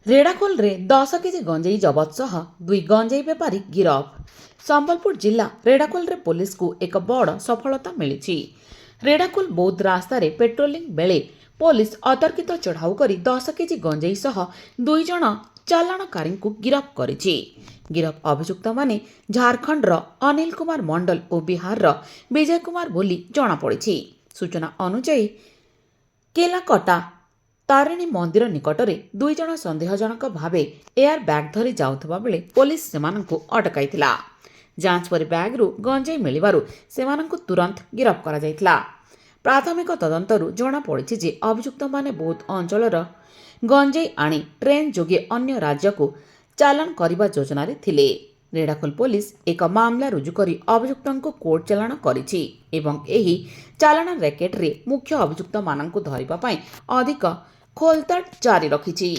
ରେଡ଼ାଖୋଲରେ 10 KG ଗଞ୍ଜେଇ ଜବତ ସହ 2 ଗଞ୍ଜେଇ ବେପାରୀ ଗିରଫ। ସମ୍ବଲପୁର ଜିଲ୍ଲା ରେଡ଼ାଖୋଲରେ ପୋଲିସକୁ ଏକ ବଡ଼ ସଫଳତା ମିଳିଛି। ରେଡ଼ାଖୋଲ ବୌଦ୍ଧ ରାସ୍ତାରେ ପେଟ୍ରୋଲିଂ ବେଳେ ପୋଲିସ ଅତର୍କିତ ଚଢ଼ାଉ କରି 10 କେଜି ଗଞ୍ଜେଇ ସହ 2 ଜଣ ଚାଲାଣକାରୀଙ୍କୁ ଗିରଫ କରିଛି। ଗିରଫ ଅଭିଯୁକ୍ତମାନେ ଝାରଖଣ୍ଡର ଅନିଲ କୁମାର ମଣ୍ଡଲ ଓ ବିହାରର ବିଜୟ କୁମାର ବୋଲି ଜଣାପଡ଼ିଛି। ସୂଚନା ଅନୁଯାୟୀ କେଲାକଟା ତାରିଣୀ ମନ୍ଦିର ନିକଟରେ 2 ଜଣ ସନ୍ଦେହଜନକ ଭାବେ ଏୟାର ବ୍ୟାଗ୍ ଧରି ଯାଉଥିବା ବେଳେ ପୋଲିସ ସେମାନଙ୍କୁ ଅଟକାଇଥିଲା। ଯାଞ୍ଚ ପରେ ବ୍ୟାଗ୍ରୁ ଗଞ୍ଜେଇ ମିଳିବାରୁ ସେମାନଙ୍କୁ ତୁରନ୍ତ ଗିରଫ କରାଯାଇଥିଲା। ପ୍ରାଥମିକ ତଦନ୍ତରୁ ଜଣାପଡ଼ିଛି ଯେ ଅଭିଯୁକ୍ତମାନେ ବୌଦ୍ଧ ଅଞ୍ଚଳର ଗଞ୍ଜେଇ ଆଣି ଟ୍ରେନ୍ ଯୋଗେ ଅନ୍ୟ ରାଜ୍ୟକୁ ଚାଲାଣ କରିବା ଯୋଜନାରେ ଥିଲେ। ରେଡ଼ାଖୋଲ ପୋଲିସ ଏକ ମାମଲା ରୁଜୁ କରି ଅଭିଯୁକ୍ତଙ୍କୁ କୋର୍ଟ ଚାଲାଣ କରିଛି ଏବଂ ଏହି ଚାଲାଣ ର୍ୟାକେଟରେ ମୁଖ୍ୟ ଅଭିଯୁକ୍ତମାନଙ୍କୁ ଧରିବା ପାଇଁ ଅଧିକ ଖୋଳତାଡ଼ ଜାରି ରଖିଛି।